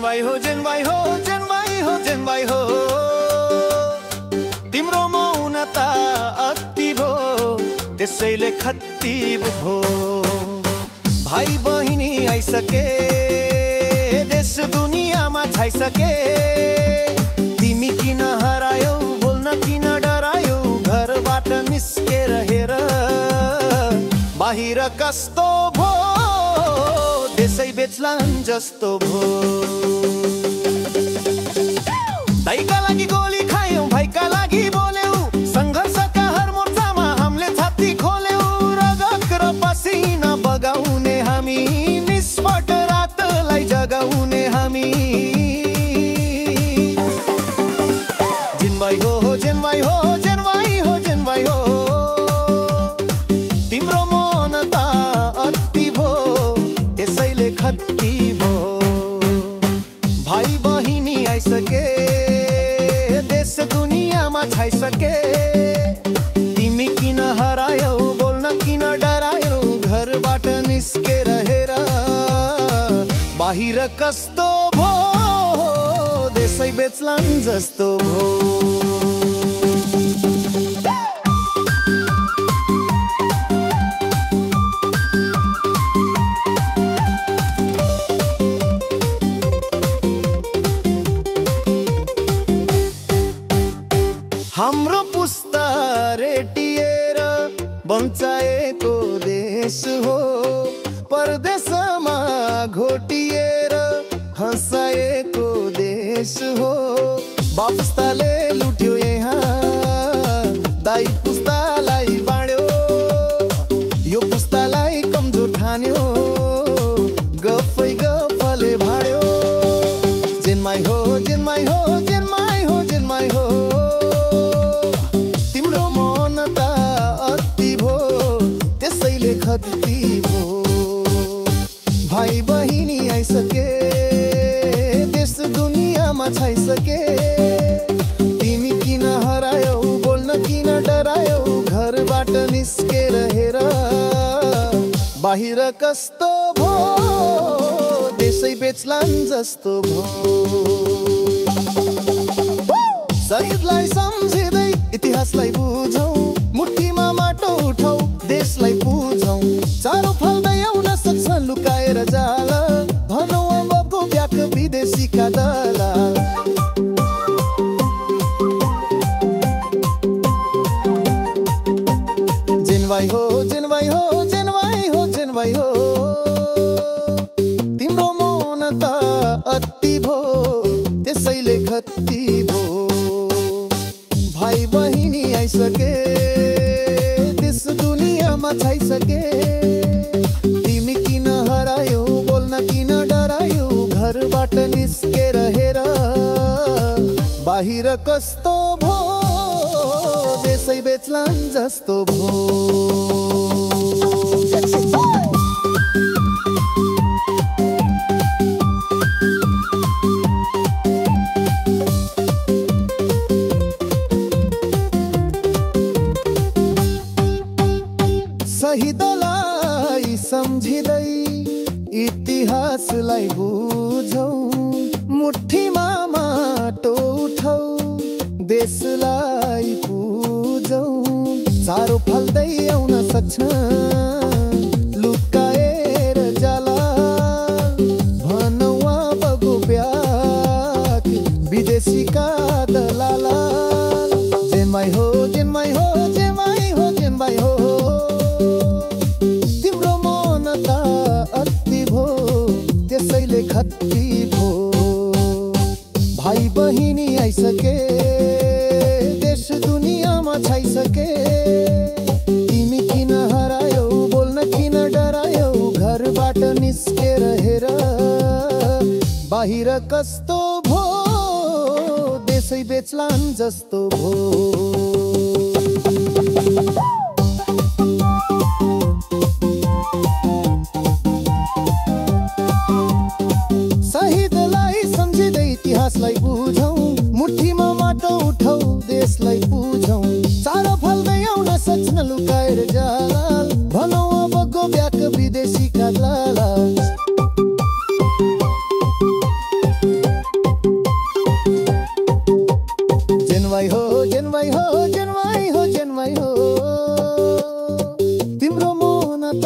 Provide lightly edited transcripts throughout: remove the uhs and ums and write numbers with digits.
जेनवाई हो जेनवाई हो जेनवाई हो जेनवाई हो तिम्रो मौनता अति भो त्यसैले खत्ती भो भाइ बहिनी आइसके देश दुनियाँमा छाइसके तिमी किन हरायौ बोल्न किन डरायौ घरबाट निस्केर हेर बाहिर कस्तो भो देशै बेच्लान् जस्तो भो दाइका लागि गोली खायौ भाइका लागि बोल्यौ संघर्षका हर मोर्चामा हामीले छाती खोल्यौ रगत र पसिना बगाउने हामी निष्पट रातलाई जगाउने हामी जेनवाई हो जेनवाई हो जेनवाई हो जेनवाई हो तिम्रो मौनता अति भो त्यसैले खत्ती भो भाइ बहिनी आइसके देश दुनियाँमा छाइसके तिमी किन हरायौ बोल्न किन डरायौ घरबाट निस्केर हेर बाहिर कस्तो भो देशै बेच्लान् जस्तो भो हाम्रो पुस्ता रेटिएर बञ्चाएको देश हो परदेशमा घोटिएर हँसाएको देश हो बाप पुस्ताले लुट्यो यहाँ दाइ पुस्तालाई बाँड्यो यो पुस्तालाई कमजोर ठान्यो गफै गफले भाड्यो जेनमाई हो जेनमाई हो जेनमाई हो जेनमाई हो खत्ती भो भाइ बहिनी आइसके देश दुनियाँमा छाइसके तिमी किन हरायौ बोल्न किन डरायौ घरबाट निस्केर हेर बाहिर कस्तो भो देशै बेच्लान् जस्तो भो शहीदलाई सम्झिँदै इतिहासलाई बुझौँ मुठीमा माटो उठाऊ देशलाई पुजौँ चारो फल्दै आउन सक्छ लुकाएर जाल भनौ अबको ब्याक विदेशीका दलाल जेनवाई हो जेनवाई हो जेनवाई हो जेनवाई हो तिम्रो मौनता अति भो त्यसैले खत्ती भो भाइ बहिनी आइसके देश दुनियाँमा छाइसके तिमी किन हरायौ बोल्न किन डरायौ घरबाट निस्केर हेर बाहिर कस्तो भो देशै बेच्लान् जस्तो भो शहीदलाई सम्झिँदै इतिहासलाई बुझौँ मुठीमा माटो उठाऊ देशलाई पुजौँ चारो फल्दै आउन सक्छ लुकाएर जाला भनौ बगो ब्याक विदेशीका दलाल जेनवाई हो जेनवाई हो जेनवाई हो जेनवाई हो त्यसैले खत्ती भो भाइ बहिनी आइसके देश दुनियाँमा छाइसके तिमी किन हरायौ बोल्न किन डरायौ घरबाट निस्केर हेर बाहिर कस्तो भो देशै बेच्लान् जस्तो भो शहीदलाई सम्झिँदै इतिहासलाई बुझौँ मुठीमा माटो उठाऊ देशलाई पुजौँ चारो फल्दै आउन सक्छ लुकाएर जाल भनौ अबको ब्याक विदेशीका दलाल त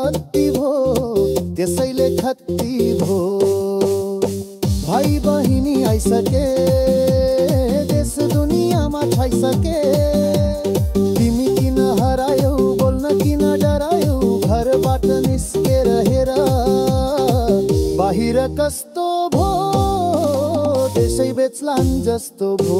अति भो त्यसैले खत्ती भो भाइ बहिनी आइसके देश दुनियाँमा छाइसके तिमी किन हरायौ बोल्न किन डरायौ घरबाट निस्केर हेर बाहिर कस्तो भो त्यसै बेचलान जस्तो भो